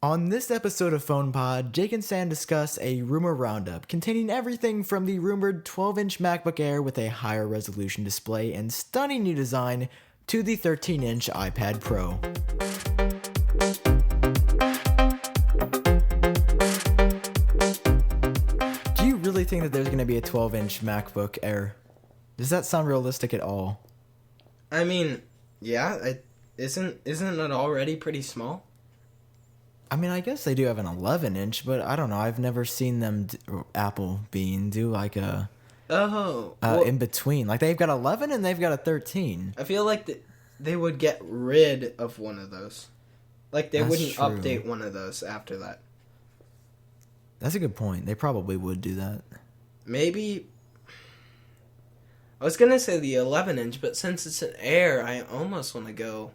On this episode of PhonePod, Jake and Sam discuss a rumor roundup containing everything from the rumored 12-inch MacBook Air with a higher resolution display and stunning new design to the 13-inch iPad Pro. Do you really think that there's going to be a 12-inch MacBook Air? Does that sound realistic at all? I mean, yeah, isn't it already pretty small? I mean, I guess they do have an 11-inch, but I don't know. I've never seen them, Apple do like a in between. Like they've got 11 and they've got a 13. I feel like they would get rid of one of those. Like they wouldn't update one of those after that. That's a good point. They probably would do that. Maybe. I was gonna say the 11-inch, but since it's an Air, I almost want to go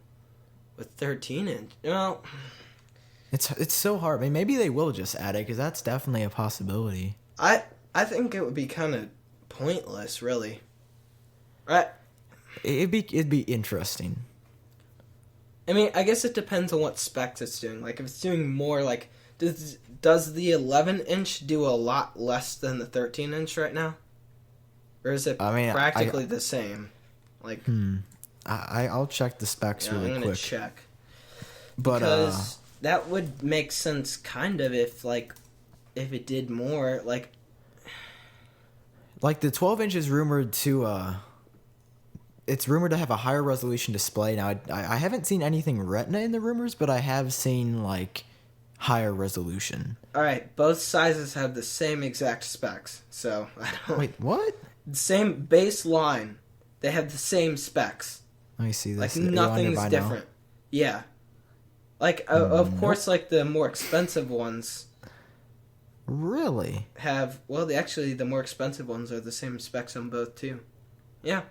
with 13-inch. Well. It's so hard. I mean, maybe they will just add it because that's definitely a possibility. I think it would be kind of pointless, really. Right? It'd be interesting. I mean, I guess it depends on what specs it's doing. Like, if it's doing more, like, does the 11-inch do a lot less than the 13-inch right now? Or is it practically the same? Like, I'll check the specs really quick. I'm gonna check. But because that would make sense, kind of, if it did more, like the 12-inch is rumored to it's rumored to have a higher resolution display. Now, I haven't seen anything Retina in the rumors, but I have seen, like, higher resolution. All right, both sizes have the same exact specs, so I don't... Wait, what? The same baseline. They have the same specs. Let me see this. Like, nothing's different. Yeah. Like, of course, like, the more expensive ones... Really? Have... Well, the more expensive ones are the same specs on both, too. Yeah.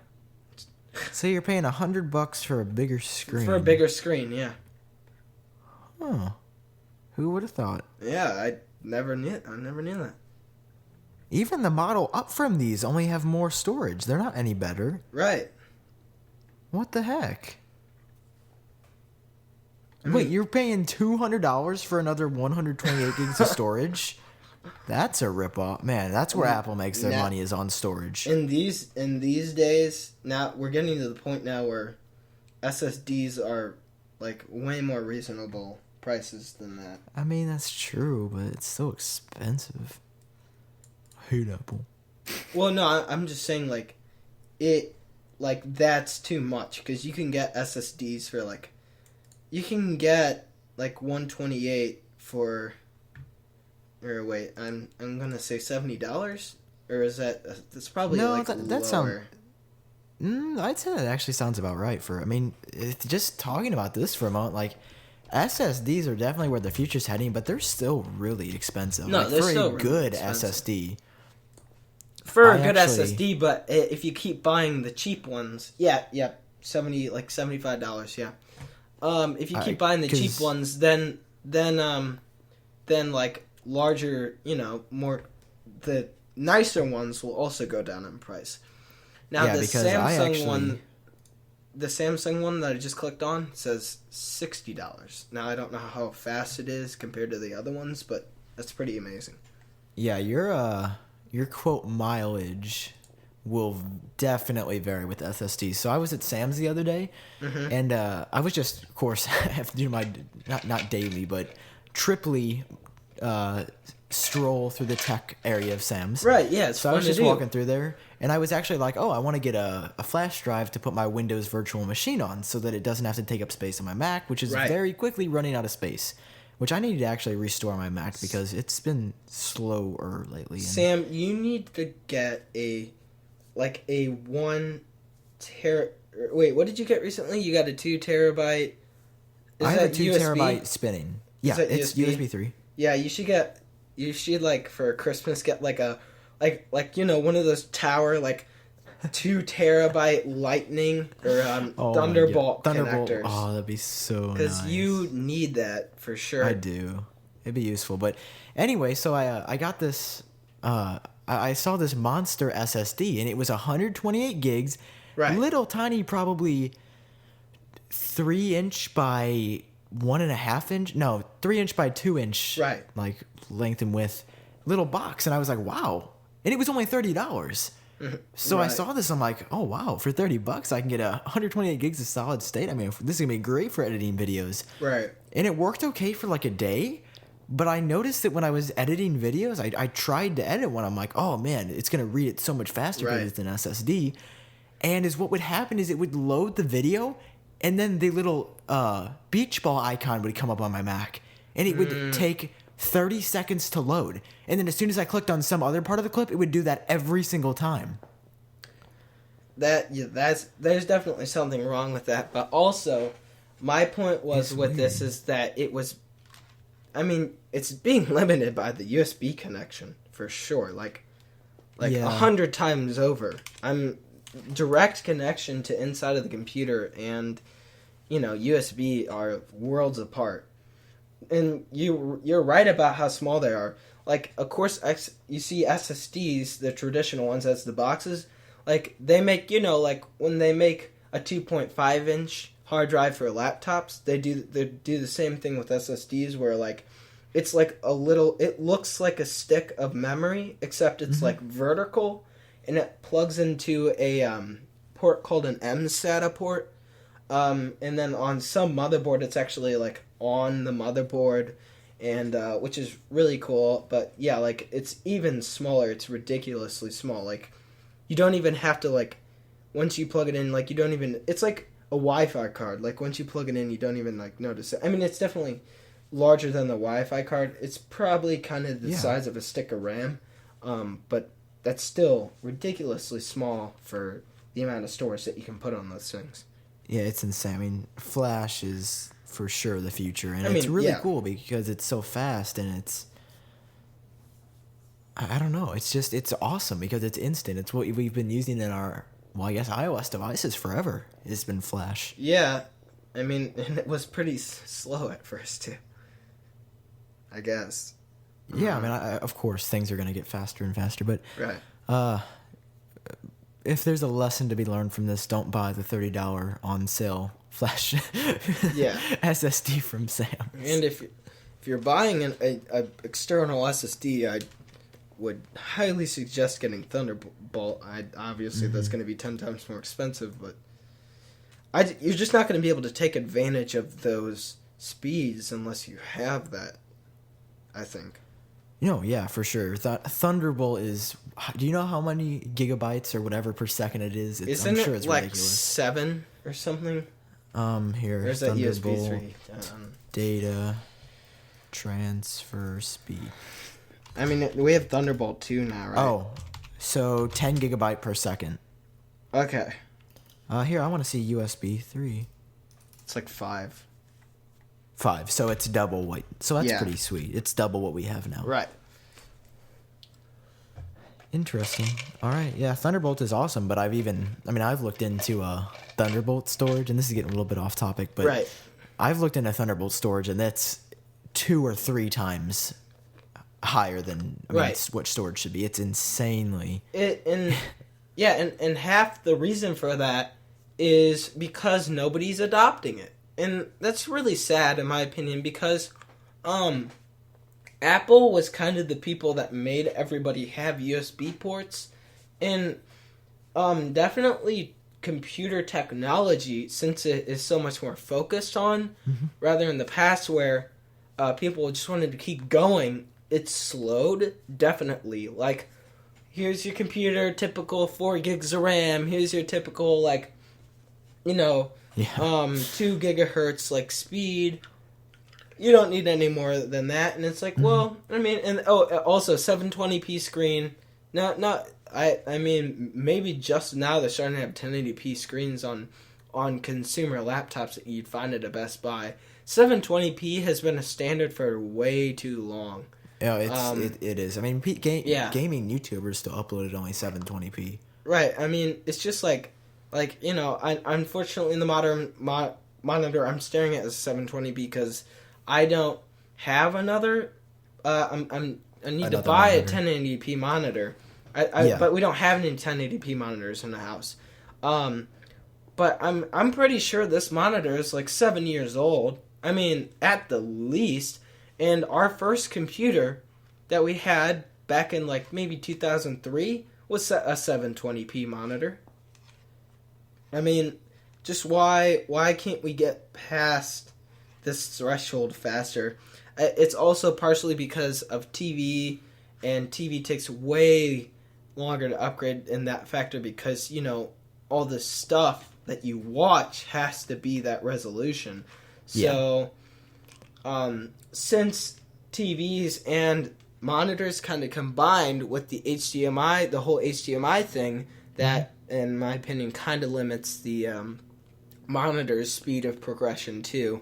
So you're paying $100 for a bigger screen? For a bigger screen, yeah. Huh. Who would have thought? Yeah, I never knew that. Even the model up from these only have more storage. They're not any better. Right. What the heck? Wait, you're paying $200 for another 128 gigs of storage? That's a ripoff. Man, that's where Apple makes their money, is on storage. In these days, now we're getting to the point now where SSDs are like way more reasonable prices than that. I mean, that's true, but it's so expensive. I hate Apple. Well, no, I'm just saying, like, that's too much, because you can get SSDs for, like, you can get, like, 128 for, or wait, I'm gonna say $70, or is that's probably, no, like, that lower. sounds, I'd say that actually sounds about right just talking about this for a moment, like, SSDs are definitely where the future's heading, but they're still really expensive. No, like, they're for still a really good expensive. SSD. For a good SSD, but if you keep buying the cheap ones, $75, yeah. If you keep buying the cheap ones, then like larger, more, the nicer ones will also go down in price. Now the Samsung one that I just clicked on says $60. Now I don't know how fast it is compared to the other ones, but that's pretty amazing. Yeah, your quote mileage will definitely vary with SSDs. So I was at Sam's the other day, and I was just, of course, I have to do my not daily, but triply stroll through the tech area of Sam's. Right, yeah. So I was just walking through there, and I was actually like, I want to get a flash drive to put my Windows virtual machine on so that it doesn't have to take up space on my Mac, which is very quickly running out of space. Which I need to actually restore my Mac because it's been slower lately. Sam, you need to get a 1 tera... Wait, what did you get recently? You got a 2 terabyte... I have a 2 terabyte spinning. Yeah, it's USB 3. Yeah, you should like for Christmas get like a one of those tower 2 terabyte lightning or Thunderbolt connectors. Oh, that'd be so nice. Because you need that for sure. I do. It'd be useful. But anyway, so I got this. I saw this monster SSD, and it was 128 gigs. Right. Little tiny, probably 3-inch by 1.5 inch, no, 3 inch by 2 inch, Right. like length and width little box, and I was like, wow, and it was only $30. So I saw this, I'm like, oh wow, for $30 I can get 128 gigs of solid state. I mean, this is gonna be great for editing videos. Right. And it worked okay for like a day, but I noticed that when I was editing videos, I tried to edit one. I'm like, oh man, it's gonna read it so much faster because it's an SSD. And what would happen is it would load the video, and then the little beach ball icon would come up on my Mac, and it would take 30 seconds to load. And then as soon as I clicked on some other part of the clip, it would do that every single time. There's definitely something wrong with that. But also, my point was this is that it was, I mean, it's being limited by the USB connection for sure. Like 100 times over. I'm direct connection to inside of the computer and, USB are worlds apart. And you're right about how small they are. Like, of course, you see SSDs, the traditional ones, as the boxes. Like, they make, like, when they make a 2.5-inch hard drive for laptops, they do the same thing with SSDs, where, like, it's like it looks like a stick of memory, except it's, like, vertical, and it plugs into a port called an mSATA port. And then on some motherboard, it's actually, like, on the motherboard, and which is really cool. But yeah, like, it's even smaller. It's ridiculously small. Like, you don't even have to, like, once you plug it in, like, you don't even, it's like a Wi-Fi card. Like, once you plug it in, you don't even, like, notice it. I mean, it's definitely larger than the Wi-Fi card. It's probably kind of the size of a stick of RAM, but that's still ridiculously small for the amount of storage that you can put on those things. Yeah, it's insane. I mean, Flash is for sure the future, and it's really cool because it's so fast, and it's, I don't know, it's awesome because it's instant. It's what we've been using in our, well, I guess iOS devices forever. It's been Flash. Yeah, I mean, and it was pretty slow at first too, I guess. Yeah, I mean, of course, things are going to get faster and faster, but if there's a lesson to be learned from this, don't buy the $30 on sale Flash SSD from Sam's. And if you're buying an external SSD, I would highly suggest getting Thunderbolt. Obviously, that's going to be 10 times more expensive, but you're just not going to be able to take advantage of those speeds unless you have that, I think. Yeah, for sure. Thunderbolt is. Do you know how many gigabytes or whatever per second it is? Isn't it like ridiculous. 7 or something? Here. There's that USB 3. Data transfer speed. I mean, we have Thunderbolt 2 now, right? Oh, so 10 gigabyte per second. Okay. Here, I want to see USB 3. It's like 5. 5, so it's double what. So that's pretty sweet. It's double what we have now. Right. Interesting. All right, yeah, Thunderbolt is awesome, but I've looked into Thunderbolt storage, and this is getting a little bit off topic, but I've looked into Thunderbolt storage, and that's 2 or 3 times higher than it's what storage should be. It's insanely. And half the reason for that is because nobody's adopting it. And that's really sad, in my opinion, because Apple was kind of the people that made everybody have USB ports. And definitely computer technology, since it is so much more focused on, rather in the past where people just wanted to keep going, it's slowed, definitely. Like, here's your computer, typical 4 gigs of RAM. Here's your typical, 2 gigahertz speed. You don't need any more than that. And it's like, well, I mean, and also 720p screen. I mean, maybe just now they're starting to have 1080p screens on consumer laptops that you'd find at a Best Buy. 720p has been a standard for way too long. Yeah, it is. I mean, gaming YouTubers still uploaded only 720p. Right. I mean, it's just unfortunately in the modern monitor I'm staring at is 720p because I don't have another. I need to buy a 1080p monitor. But we don't have any 1080p monitors in the house. But I'm pretty sure this monitor is 7 years old. I mean, at the least. And our first computer that we had back in like maybe 2003 was a 720p monitor. I mean, just why can't we get past this threshold faster? It's also partially because of TV, and TV takes way longer to upgrade in that factor because, you know, all the stuff that you watch has to be that resolution. So, since TVs and monitors kind of combined with the HDMI, the whole HDMI thing, that, in my opinion, kind of limits the monitor's speed of progression too.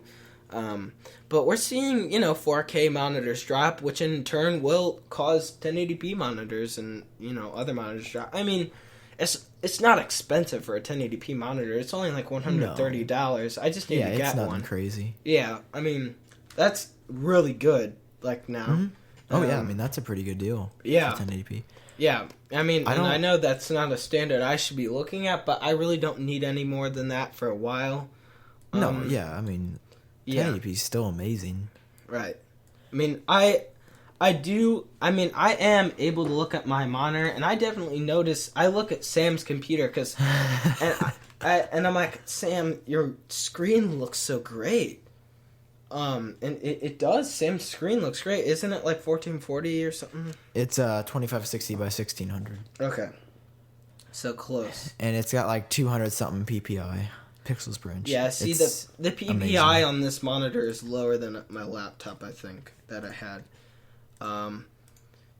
But we're seeing, you know, 4K monitors drop, which in turn will cause 1080p monitors and, you know, other monitors drop. I mean, it's not expensive for a 1080p monitor. It's only like $130. I just need to get one. Yeah, it's nothing crazy. Yeah, I mean, that's really good, like, now. Mm-hmm. Oh, yeah, I mean, that's a pretty good deal. Yeah. For 1080p. Yeah, I mean, I know that's not a standard I should be looking at, but I really don't need any more than that for a while. No, yeah, I mean, 1080p is still amazing. Right. I mean, I am able to look at my monitor, and I definitely notice, I look at Sam's computer, because, and I'm like, Sam, your screen looks so great. And it does. Sam's screen looks great. Isn't it like 1440 or something? It's 2560 by 1600. Okay. So close. And it's got like 200 something PPI, pixels per inch. Yeah, see, the PPI amazing. On this monitor is lower than my laptop, I think, that I had.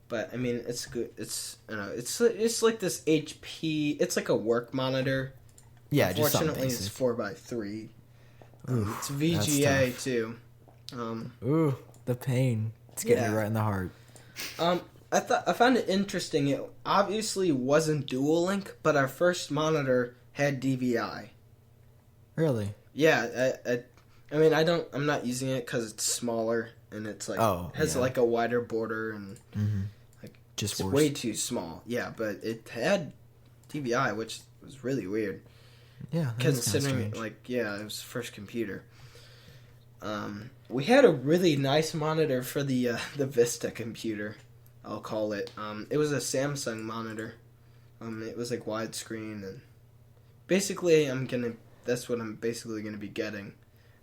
But I mean, it's good. It's, you know, it's like this HP. It's like a work monitor. Yeah, unfortunately, just it's 4x3. It's VGA too. Ooh, the pain. It's getting me right in the heart. I found it interesting. It obviously wasn't dual link, but our first monitor had DVI. Really? Yeah. I mean, I'm not using it because it's smaller and it's like has like a wider border and like just it's way too small. Yeah, but it had DVI, which was really weird. Yeah, considering like it was the first computer. We had a really nice monitor for the Vista computer, I'll call it. It was a Samsung monitor. It was like widescreen, and basically that's what I'm basically gonna be getting.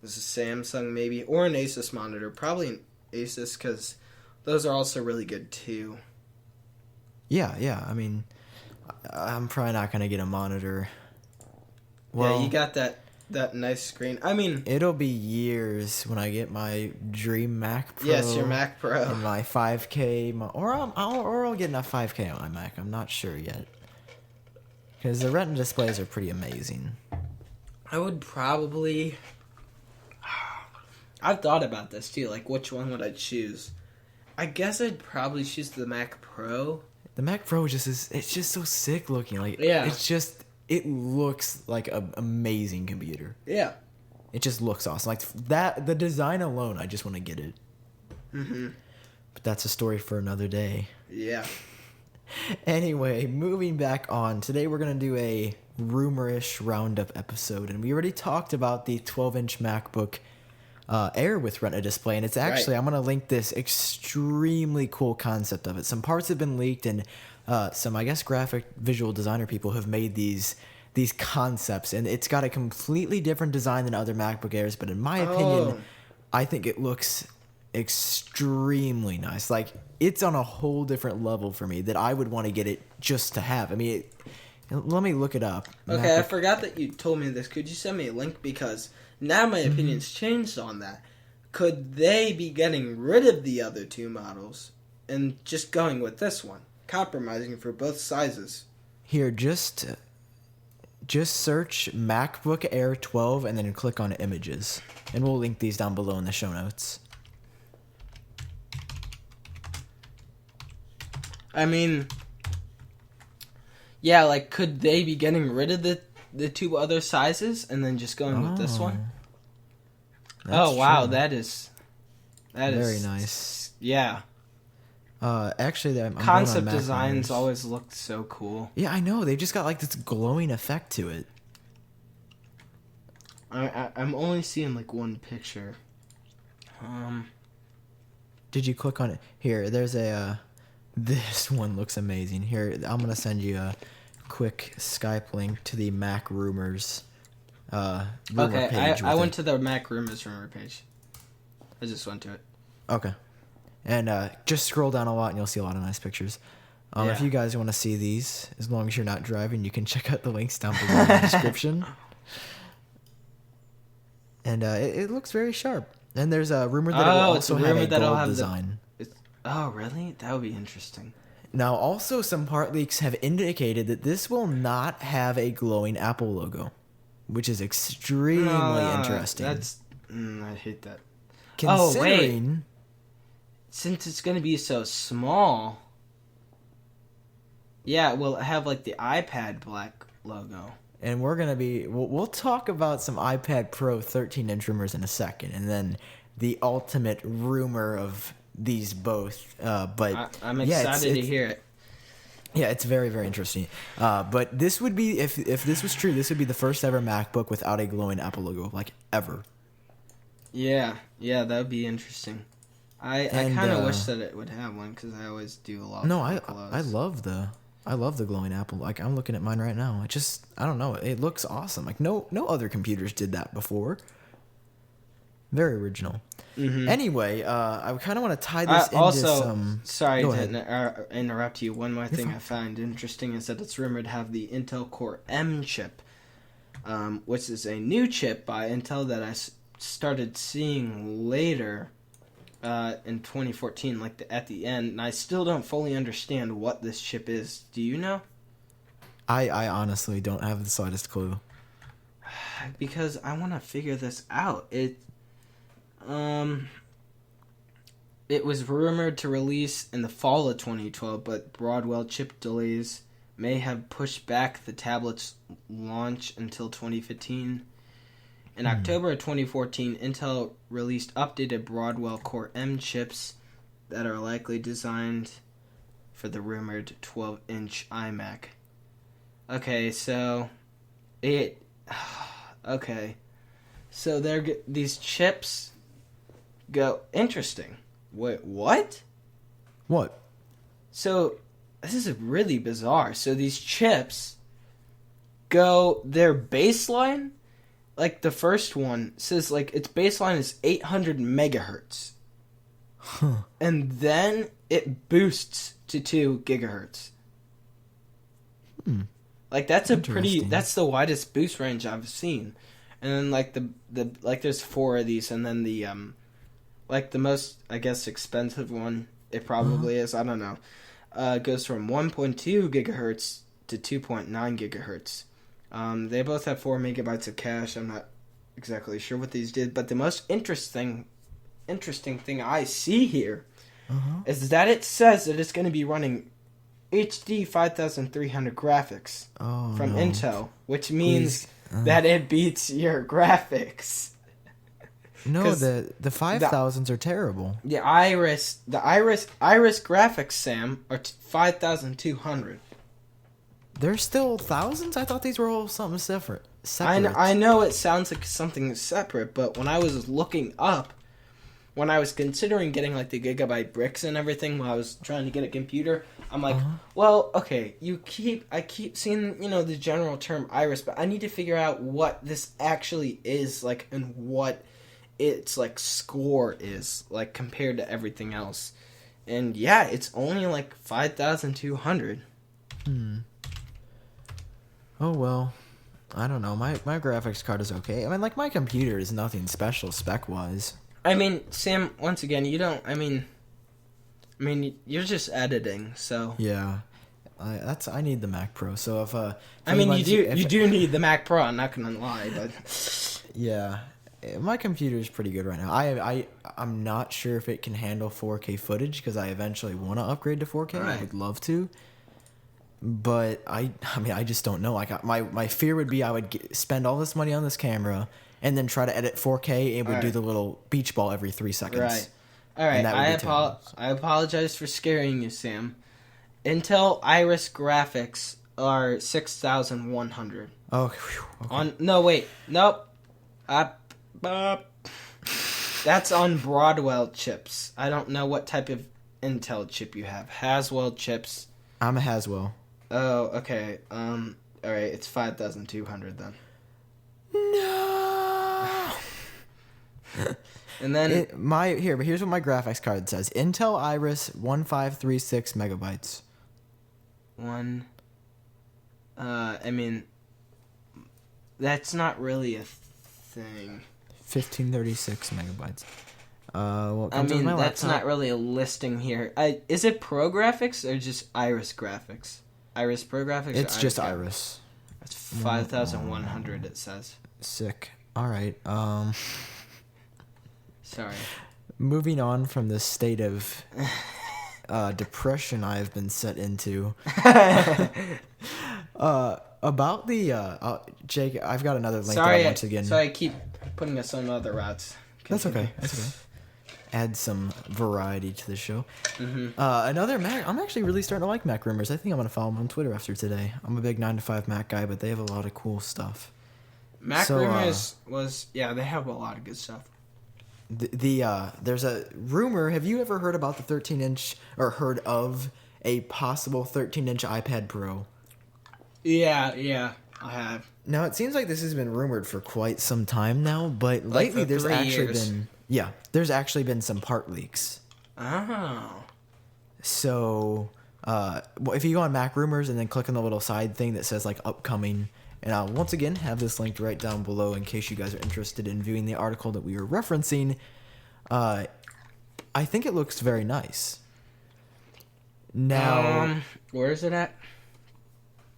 It's a Samsung maybe, or an Asus monitor. Probably an Asus because those are also really good too. Yeah. I mean, I'm probably not gonna get a monitor. Well, yeah, you got that nice screen. I mean, it'll be years when I get my dream Mac Pro. Yes, your Mac Pro. And my 5K, or I'll get a 5K on my Mac. I'm not sure yet, because the Retina displays are pretty amazing. I would probably. I've thought about this too. Like, which one would I choose? I guess I'd probably choose the Mac Pro. The Mac Pro it's just so sick looking. Like, yeah, it looks like an amazing computer. Yeah. It just looks awesome. Like that, the design alone, I just want to get it. Mm-hmm. But that's a story for another day. Yeah. Anyway, moving back on. Today we're going to do a rumorish roundup episode. And we already talked about the 12-inch MacBook Air with Retina display. And it's actually, I'm going to link this extremely cool concept of it. Some parts have been leaked, and some, I guess, graphic visual designer people have made these concepts, and it's got a completely different design than other MacBook Airs, but in my opinion, I think it looks extremely nice. Like, it's on a whole different level for me that I would want to get it just to have. I mean, let me look it up. Okay, MacBook. I forgot that you told me this. Could you send me a link? Because now my opinion's changed on that. Could they be getting rid of the other two models and just going with this one? Compromising for both sizes. Here, just search MacBook Air 12 and then click on images. And we'll link these down below in the show notes. I mean, yeah, like, could they be getting rid of the two other sizes and then just going with this one? Oh, wow, true. that is very nice. Yeah. Actually, I'm concept designs always looked so cool. Yeah, I know. They just got like this glowing effect to it. I'm only seeing like one picture. Did you click on it? Here, there's a. This one looks amazing. Here, I'm gonna send you a quick Skype link to the Mac Rumors. Rumor page I went to the Mac Rumors rumor page. I just went to it. Okay, and just scroll down a lot, and you'll see a lot of nice pictures. If you guys want to see these, as long as you're not driving, you can check out the links down below in the description. And it looks very sharp. And there's a rumor that it will also have a gold design. Oh, really? That would be interesting. Now, also, some part leaks have indicated that this will not have a glowing Apple logo, which is extremely interesting. I hate that. Considering, since it's going to be so small, yeah, we'll have like the iPad black logo. And we'll talk about some iPad Pro 13-inch rumors in a second, and then the ultimate rumor of these both. But I'm excited to hear it. Yeah, it's very, very interesting. But this would be, if this was true, this would be the first ever MacBook without a glowing Apple logo, like ever. Yeah, that would be interesting. I kind of wish that it would have one because I always do a lot. No, I love the glowing Apple. Like, I'm looking at mine right now. I don't know. It looks awesome. Like, no other computers did that before. Very original. Mm-hmm. Anyway, I kind of want to tie this into some... Sorry to interrupt you. One more thing I find interesting is that it's rumored to have the Intel Core M chip, which is a new chip by Intel that I started seeing later in 2014, like at the end, and I still don't fully understand what this chip is. Do you know? I honestly don't have the slightest clue. Because I want to figure this out. It was rumored to release in the fall of 2012, but Broadwell chip delays may have pushed back the tablet's launch until 2015. In October of 2014, Intel released updated Broadwell Core M chips that are likely designed for the rumored 12-inch iMac. Okay, so these chips go interesting. Wait, what? What? So this is really bizarre. So these chips go their baseline. Like, the first one says, like, its baseline is 800 megahertz. Huh. And then it boosts to 2 gigahertz. Like, that's the widest boost range I've seen. And then, like, there's 4 of these, and then the most, I guess, expensive one, it probably is, I don't know, goes from 1.2 gigahertz to 2.9 gigahertz. They both have 4 megabytes of cache. I'm not exactly sure what these did, but the most interesting thing I see here is that it says that it's going to be running HD 5300 graphics from Intel, which means that it beats your graphics. No, the 5000s are terrible. The Iris graphics, Sam, are 5200. They're still thousands? I thought these were all something separate. I know it sounds like something separate, but when I was looking up, when I was considering getting like the gigabyte bricks and everything while I was trying to get a computer, I'm like, well, okay, I keep seeing, the general term Iris, but I need to figure out what this actually is like and what its like score is like compared to everything else. And yeah, it's only like 5200. Oh, well, I don't know. My graphics card is okay. I mean, like, my computer is nothing special spec-wise. I mean, Sam, once again, you don't, I mean, you're just editing, so. Yeah. I need the Mac Pro, so if you do need the Mac Pro, I'm not gonna lie, but. Yeah. My computer is pretty good right now. I'm not sure if it can handle 4K footage, because I eventually want to upgrade to 4K. Right. I would love to. But I just don't know. Like, my fear would be I would spend all this money on this camera and then try to edit 4K and would do the little beach ball every 3 seconds. Right. All right. I apologize for scaring you, Sam. Intel Iris graphics are 6100. Oh. Okay. No, wait. Nope. That's on Broadwell chips. I don't know what type of Intel chip you have. Haswell chips. I'm a Haswell. Oh, okay. All right. It's 5,200 then. No. And then here's what my graphics card says: Intel Iris 1536 megabytes. I mean, that's not really a thing. 1536 megabytes. That's not really a listing here. Is it Pro Graphics or just Iris Graphics? Iris Pro Graphics? It's just Graphics? Iris. That's 5,100. It says. Sick. All right. Sorry. Moving on from this state of depression I have been set into. About the Jake, I've got another link. Once again. Sorry, I keep putting us on other routes. That's okay. Add some variety to the show. Mm-hmm. Another Mac. I'm actually really starting to like Mac Rumors. I think I'm gonna follow them on Twitter after today. I'm a big 9to5 Mac guy, but they have a lot of cool stuff. Rumors they have a lot of good stuff. There's a rumor. Have you ever heard about the 13-inch or heard of a possible 13-inch iPad Pro? Yeah, I have. Now it seems like this has been rumored for quite some time now, but lately there's actually been some part leaks. Oh. So, if you go on Mac Rumors and then click on the little side thing that says like upcoming, and I'll once again have this linked right down below in case you guys are interested in viewing the article that we were referencing. I think it looks very nice. Now, where is it at?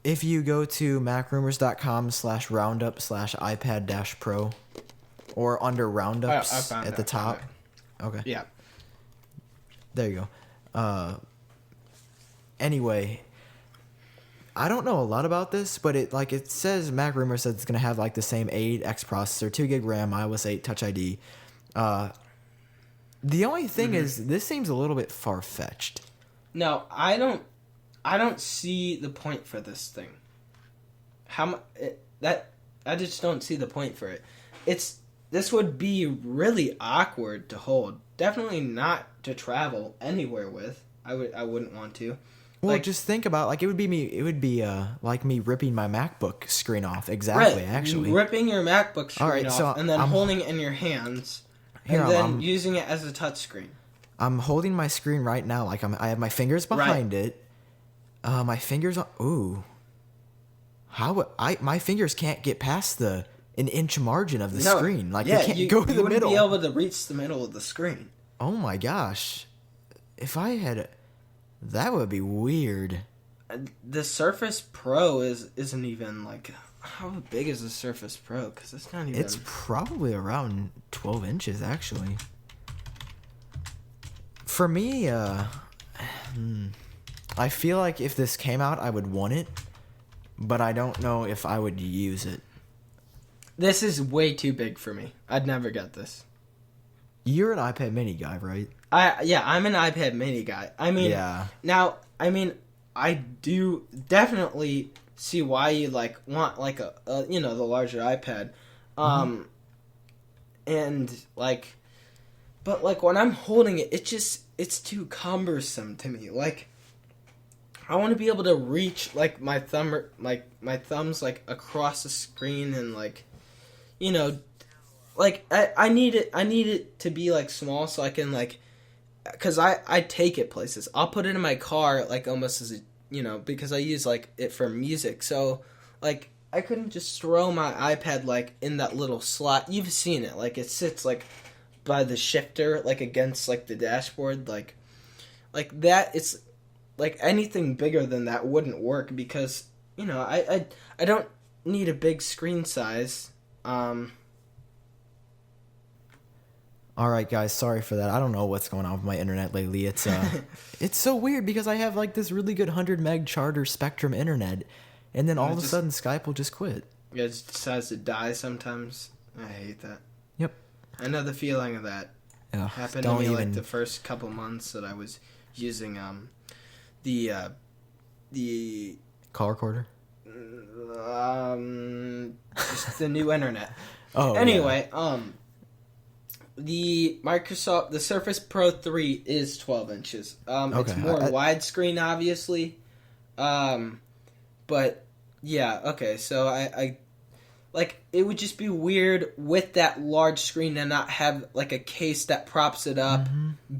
If you go to macrumors.com/roundup/iPad-Pro or under roundups at the top. Okay. Yeah. There you go. Anyway, I don't know a lot about this, but it says Mac Rumors says it's going to have like the same A8X processor, 2GB RAM, iOS 8, Touch ID. The only thing is this seems a little bit far-fetched. No, I don't see the point for this thing. I just don't see the point for it. This would be really awkward to hold. Definitely not to travel anywhere with. I wouldn't want to. Well, just think about it would be like me ripping my MacBook screen off. Exactly, right. Actually. Ripping your MacBook screen off and then holding it in your hands and then using it as a touch screen. I'm holding my screen right now I have my fingers behind it. My fingers are... Ooh. My fingers can't get past an inch margin of the screen. They can't go to the middle. You wouldn't be able to reach the middle of the screen. Oh my gosh. If I had... That would be weird. The Surface Pro isn't even how big is the Surface Pro? Because it's not even... It's probably around 12 inches, actually. For me, I feel like if this came out, I would want it, but I don't know if I would use it. This is way too big for me. I'd never get this. You're an iPad mini guy, right? I'm an iPad mini guy. Now, I do definitely see why you want the larger iPad. But when I'm holding it, it's too cumbersome to me. I want to be able to reach my thumbs across the screen and I need it to be small so I can because I take it places. I'll put it in my car almost as a because I use it for music. So I couldn't just throw my iPad in that little slot. You've seen it. It sits by the shifter against the dashboard that. It's anything bigger than that wouldn't work because I don't need a big screen size. All right, guys, sorry for that. I don't know what's going on with my internet lately. It's it's so weird because I have this really good 100 meg Charter Spectrum internet, and then all of a sudden Skype will just quit. Yeah, it just decides to die sometimes. I hate that. Yep. I know the feeling of that. Ugh, happened to me the first couple months that I was using the call recorder. Just the new internet. Oh. Anyway, yeah. The Surface Pro 3 is 12 inches. Okay. It's more widescreen, obviously. But yeah, okay. So I like, it would just be weird with that large screen and not have like a case that props it up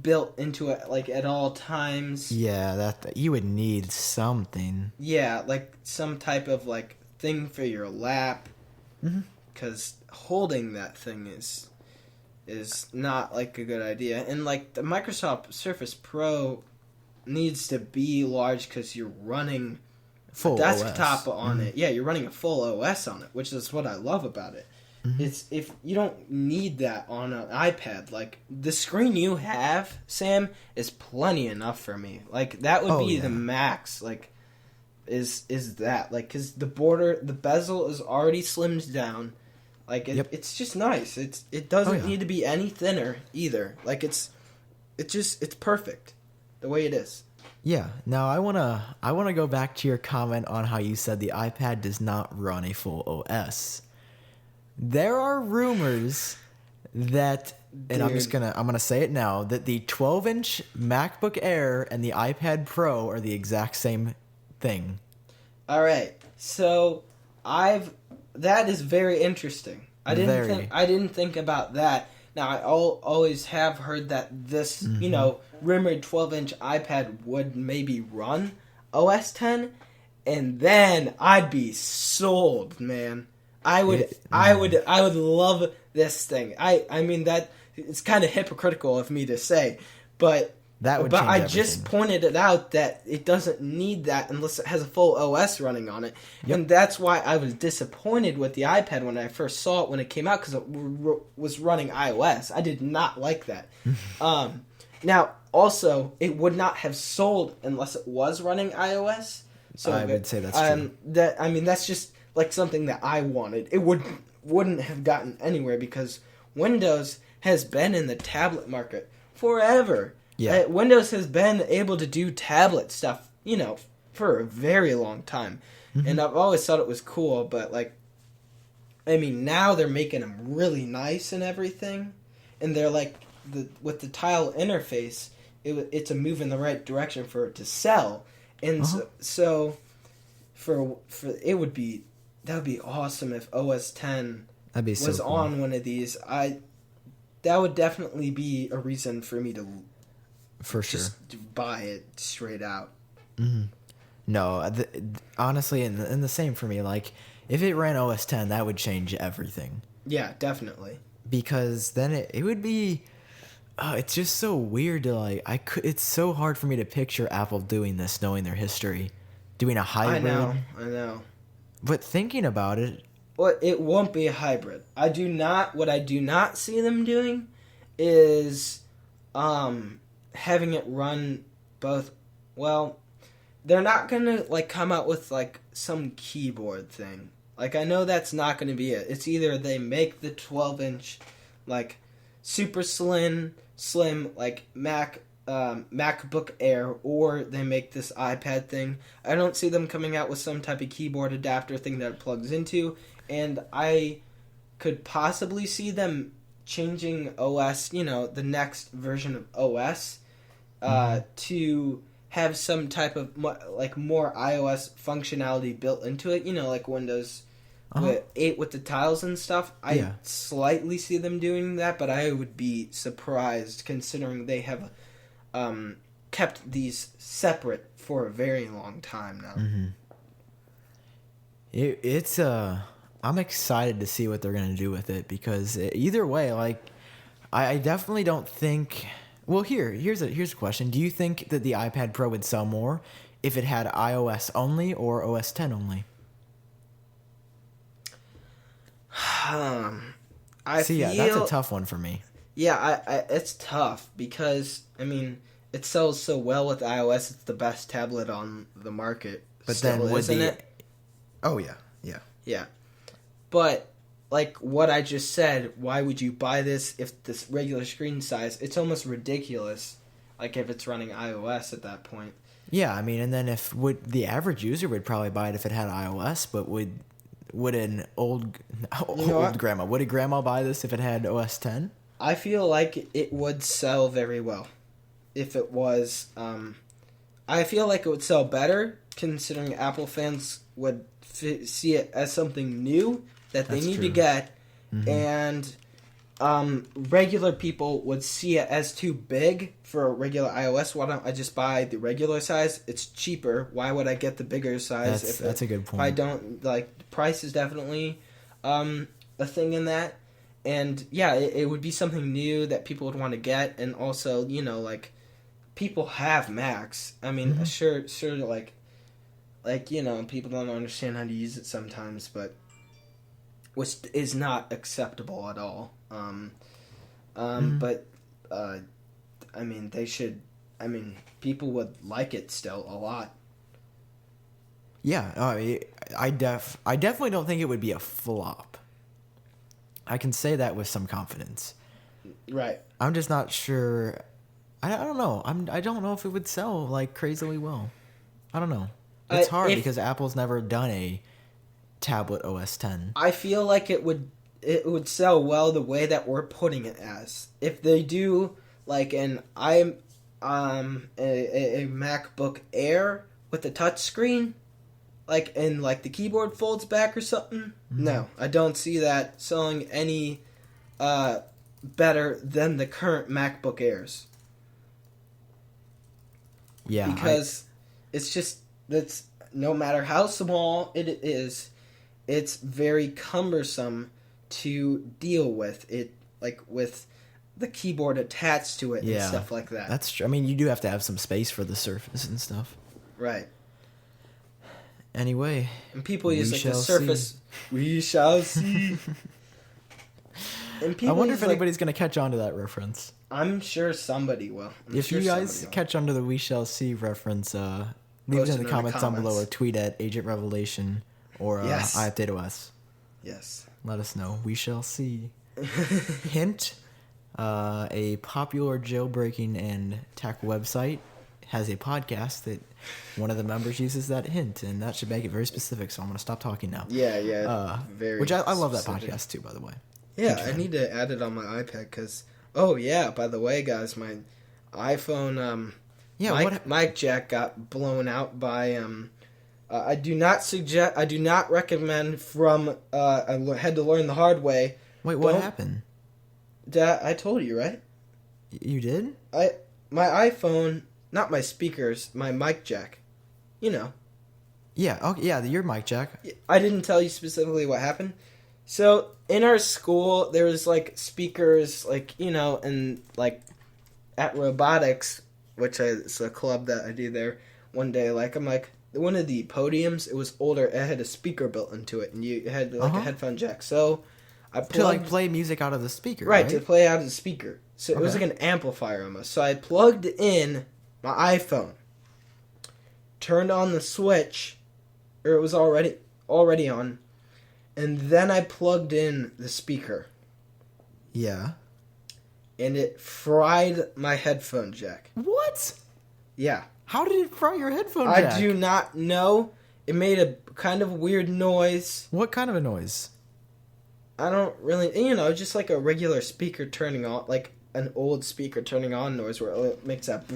built into it like at all times. Yeah, that you would need something. Yeah, like some type of like thing for your lap, because holding that thing is not like a good idea. And like the Microsoft Surface Pro needs to be large because you're running Full desktop OS. on it. Yeah, you're running a full OS on it, which is what I love about it. It's if you don't need that on an iPad. Like the screen you have, Sam, is plenty enough for me. Like that would be the max. Like is that like, because the bezel is already slimmed down. Like it's just nice. It doesn't need to be any thinner either. Like it's perfect the way it is. Yeah. Now I wanna go back to your comment on how you said the iPad does not run a full OS. There are rumors that, and I'm gonna say it now, that the 12-inch MacBook Air and the iPad Pro are the exact same thing. All right. So that is very interesting. I didn't think about that. Now, I always have heard that this, rumored 12-inch iPad would maybe run OS 10, and then I'd be sold, man. I would love this thing. I mean, that it's kind of hypocritical of me to say, but I just pointed it out that it doesn't need that unless it has a full OS running on it. Yep. And that's why I was disappointed with the iPad when I first saw it when it came out, because it was running iOS. I did not like that. Now, also, it would not have sold unless it was running iOS. So I would say that's true. That's just like something that I wanted. It wouldn't have gotten anywhere because Windows has been in the tablet market forever. Yeah. Windows has been able to do tablet stuff, for a very long time. And I've always thought it was cool, but now they're making them really nice and everything. And they're like, with the tile interface, it's a move in the right direction for it to sell. And so for it would be, that would be awesome if OS 10 was cool on one of these. That would definitely be a reason for me to just buy it straight out. No, honestly, and the same for me. Like, if it ran OS 10, that would change everything. Yeah, definitely. Because then it would be. It's just so weird to it's so hard for me to picture Apple doing this, knowing their history, doing a hybrid. I know. But thinking about it, well, it won't be a hybrid. What I do not see them doing is having it run both. Well, they're not gonna come out with some keyboard thing. I know that's not gonna be it. It's either they make the 12-inch super slim MacBook Air, or they make this iPad thing. I don't see them coming out with some type of keyboard adapter thing that it plugs into, and I could possibly see them changing OS, the next version of OS, to have some type of more iOS functionality built into it, like Windows 8 with the tiles and stuff. I slightly see them doing that, but I would be surprised considering they have kept these separate for a very long time now. It's I'm excited to see what they're gonna do with it, because either way, I definitely don't think. Well, here's a question: do you think that the iPad Pro would sell more if it had iOS only or OS 10 only? That's a tough one for me. Yeah, it's tough because it sells so well with iOS. It's the best tablet on the market. But still, then isn't it? Oh yeah. But what I just said, why would you buy this if this regular screen size? It's almost ridiculous. If it's running iOS at that point. Yeah, and then the average user would probably buy it if it had iOS, but would an old grandma, would a grandma buy this if it had OS 10? I feel like it would sell very well if it was. I feel like it would sell better considering Apple fans would see it as something new that they need to get, and regular people would see it as too big for a regular iOS. Why don't I just buy the regular size? It's cheaper. Why would I get the bigger size? That's a good point. I don't like the price is definitely a thing in that, and yeah, it would be something new that people would want to get, and also like people have Macs. I mean, sure, like people don't understand how to use it sometimes, but which is not acceptable at all. But I mean, they should. I mean, people would like it still a lot. Yeah, I definitely don't think it would be a flop. I can say that with some confidence. Right. I'm just not sure. I don't know. I don't know if it would sell like crazily well. I don't know. It's hard because Apple's never done a tablet OS 10. I feel like it would sell well the way that we're putting it as. If they do like a MacBook Air with a touch screen, like and like the keyboard folds back or something. No, I don't see that selling any better than the current MacBook Airs. Yeah, because that's no matter how small it is, it's very cumbersome to deal with it, like with the keyboard attached to it and stuff like that. That's true. I mean, you do have to have some space for the Surface and stuff. Right. Anyway, and people use like the Surface. We shall see. And I wonder if anybody's going to catch on to that reference. I'm sure somebody will. If you guys catch on to the "We Shall See" reference, leave it in the comments down below, or tweet at Agent Revelation or iUpdateOS. Yes. Let us know. We shall see. Hint: a popular jailbreaking and tech website has a podcast that one of the members uses that hint, and that should make it very specific. So I'm going to stop talking now. Yeah. Very. Which I love that podcast too, by the way. Yeah, I need to add it on my iPad because. Oh yeah! By the way, guys, my iPhone mic jack got blown out by I do not recommend from. I had to learn the hard way. Wait, what happened? I told you, right? You did? My iPhone, not my speakers, my mic jack. You know. Yeah. Okay. Yeah, your mic jack. I didn't tell you specifically what happened. So in our school, there was like speakers, like and like at robotics, which it's a club that I do there. One day, like I'm like one of the podiums. It was older. It had a speaker built into it, and you had like a headphone jack. So I plugged, to like play music out of the speaker, right? To play out of the speaker. So it was like an amplifier almost. So I plugged in my iPhone, turned on the switch, or it was already on. And then I plugged in the speaker. Yeah. And it fried my headphone jack. What? Yeah. How did it fry your headphone jack? I do not know. It made a kind of weird noise. What kind of a noise? I don't really... just like a regular speaker turning on. Like an old speaker turning on noise where it makes that...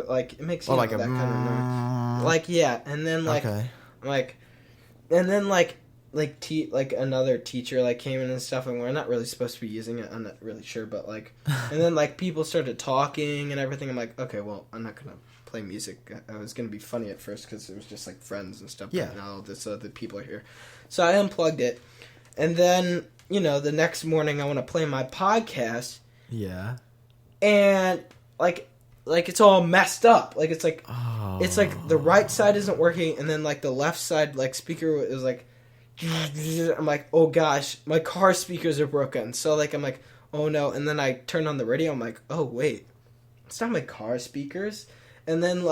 Like, it makes like that kind of noise. Like, yeah. And then, like... Okay. Like... And then, like another teacher like came in and stuff, and we're not really supposed to be using it. I'm not really sure, but like, and then like people started talking and everything. I'm like, okay, well, I'm not gonna play music. I was gonna be funny at first because it was just like friends and stuff. Yeah. But now the people are here, so I unplugged it, and then the next morning I want to play my podcast. Yeah. And like it's all messed up. Like it's like the right side isn't working, and then like the left side like speaker is like. I'm like, oh gosh, my car speakers are broken. So like I'm like, oh no. And then I turn on the radio. I'm like, oh wait, it's not my car speakers. And then I'm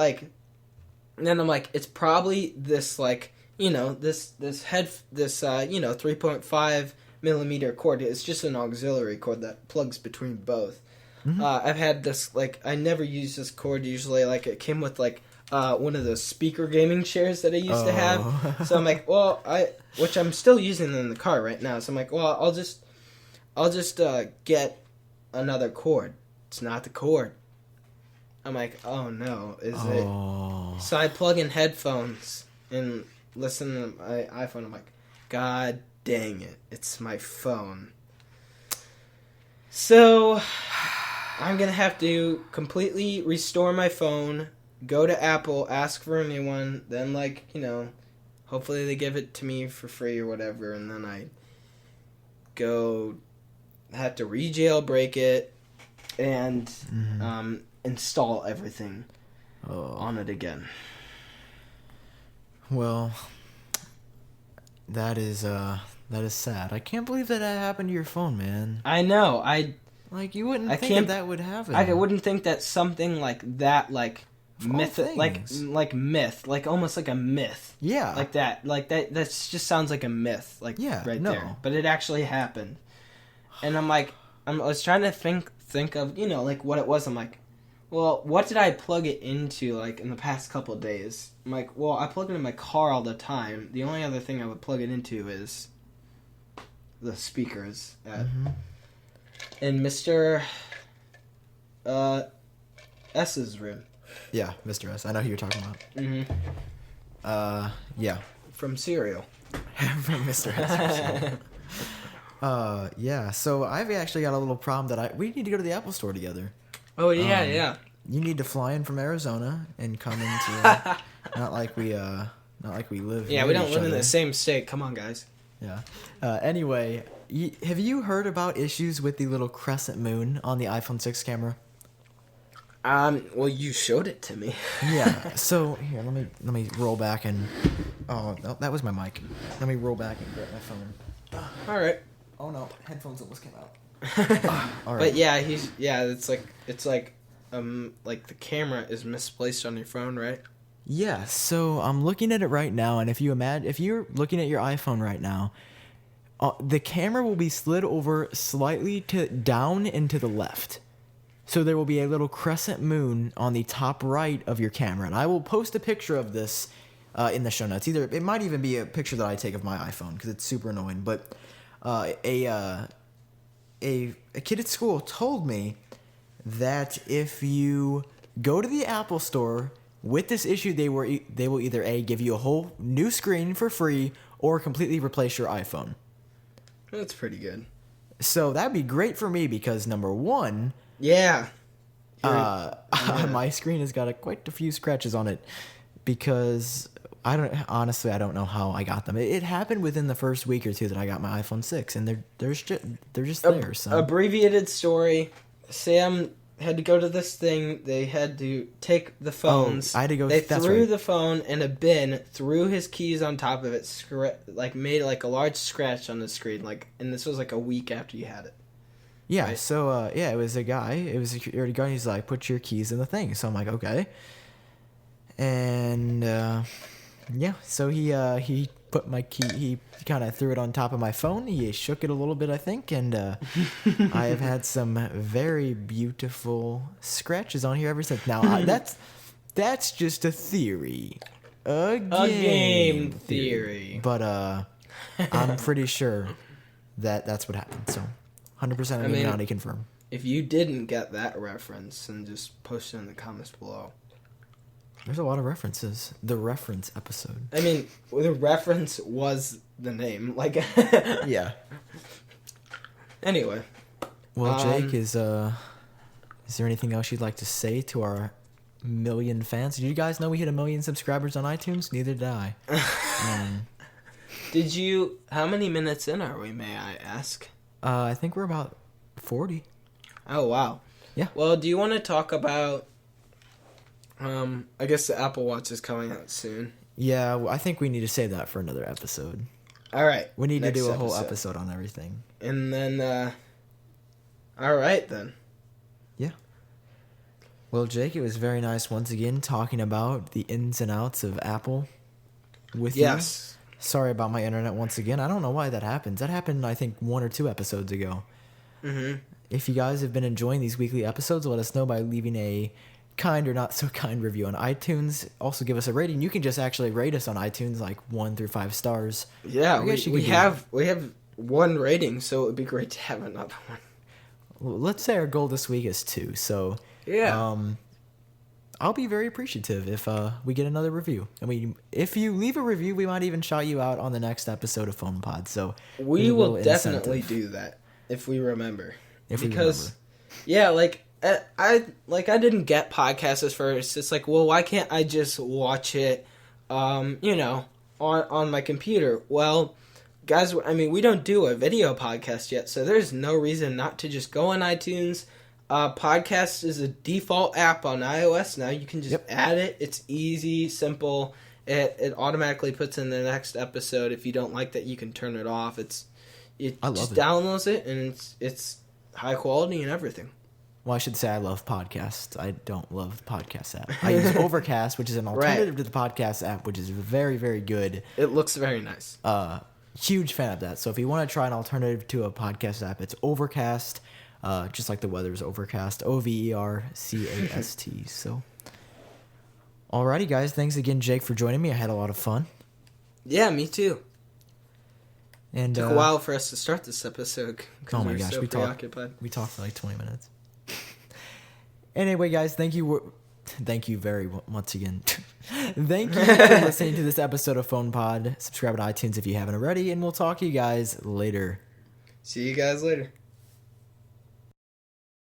like, it's probably this like this 3.5 millimeter cord. It's just an auxiliary cord that plugs between both. Mm-hmm. I've had this like I never use this cord usually. Like it came with like. One of those speaker gaming chairs that I used to have. So I'm like, which I'm still using in the car right now. So I'm like, well, I'll just get another cord. It's not the cord. I'm like, oh no, is it? So I plug in headphones and listen to my iPhone. I'm like, God dang it, it's my phone. So I'm going to have to completely restore my phone, go to Apple, ask for a new one, then hopefully they give it to me for free or whatever, and then I have to re-jailbreak it and install everything on it again. Well, that is sad. I can't believe that happened to your phone, man. I know. You wouldn't think that would happen. I wouldn't think that something like that, myth, almost like a myth. Yeah. Like that. That just sounds like a myth. There. But it actually happened. And I was trying to think of, what it was. I'm like, well, what did I plug it into, in the past couple of days? I'm like, well, I plug it in my car all the time. The only other thing I would plug it into is the speakers in Mr. S's room. Yeah, Mr. S. I know who you're talking about. Mm-hmm. Yeah. From Cereal. From Mr. S. Yeah. So I've actually got a little problem that we need to go to the Apple Store together. Oh yeah, yeah. You need to fly in from Arizona and come into not like we live. Yeah, we don't live in the same state. Come on, guys. Yeah. Anyway, have you heard about issues with the little crescent moon on the iPhone 6 camera? Well, you showed it to me. Yeah. So here, let me roll back and no, that was my mic. Let me roll back and grab my phone. All right. Oh no, headphones almost came out. All right. But yeah, it's like the camera is misplaced on your phone, right? Yeah. So I'm looking at it right now, and if you're looking at your iPhone right now, the camera will be slid over slightly down and to the left. So there will be a little crescent moon on the top right of your camera, and I will post a picture of this in the show notes. It might even be a picture that I take of my iPhone because it's super annoying. But a kid at school told me that if you go to the Apple Store with this issue, they will either give you a whole new screen for free or completely replace your iPhone. That's pretty good. So that'd be great for me because number one, yeah, my screen has got quite a few scratches on it because I don't know how I got them. It happened within the first week or two that I got my iPhone 6, and they're just there. So abbreviated story. Sam had to go to this thing. They had to take the phones. I had to go. They threw the phone in a bin, threw his keys on top of it, made a large scratch on the screen. And this was a week after you had it. Yeah. Right? So it was a guy. It was a security guard. He's like, "Put your keys in the thing." So I'm like, "Okay." And yeah, so he put my key. He kind of threw it on top of my phone. He shook it a little bit, I think, and I have had some very beautiful scratches on here ever since. Now that's just a theory, a game theory. But I'm pretty sure that's what happened. So 100% Illuminati confirm. If you didn't get that reference, then just post it in the comments below. There's a lot of references. The reference episode. The reference was the name. Yeah. Anyway. Well, Jake, is there anything else you'd like to say to our million fans? Did you guys know we hit 1 million subscribers on iTunes? Neither did I. Did you... How many minutes in are we, may I ask? I think we're about 40. Oh, wow. Yeah. Well, do you want to talk about... I guess the Apple Watch is coming out soon. Yeah, well, I think we need to save that for another episode. All right. We need to do a whole episode on everything. And then, all right then. Yeah. Well, Jake, it was very nice once again talking about the ins and outs of Apple with you. Yes. Sorry about my internet once again. I don't know why that happens. That happened, I think, 1 or 2 episodes ago. Mm-hmm. If you guys have been enjoying these weekly episodes, let us know by leaving a kind or not so kind review on iTunes. Also give us a rating. You can just actually rate us on iTunes 1 through 5 stars. Yeah, we have 1 rating, so it would be great to have another one. let's say our goal this week is 2. So yeah. I'll be very appreciative if we get another review. And if you leave a review, we might even shout you out on the next episode of PhonePod. So we will definitely do that if we remember. Because yeah, like I didn't get podcasts at first. It's like, well, why can't I just watch it on my computer? Well, guys, I mean, we don't do a video podcast yet, so there's no reason not to just go on iTunes. Podcast is a default app on iOS now. You can just add it. It's easy, simple. It automatically puts in the next episode. If you don't like that, you can turn it off. It downloads it, and it's high quality and everything. Well, I should say I love podcasts. I don't love the podcast app. I use Overcast, which is an alternative to the podcast app, which is very, very good. It looks very nice. Huge fan of that. So if you want to try an alternative to a podcast app, it's Overcast. Just like the weather's overcast, Overcast. So, alrighty, guys. Thanks again, Jake, for joining me. I had a lot of fun. Yeah, me too. And it took a while for us to start this episode. Oh my gosh, we talked for like 20 minutes. Anyway, guys, thank you once again. Thank you for listening to this episode of PhonePod. Subscribe to iTunes if you haven't already, and we'll talk to you guys later. See you guys later.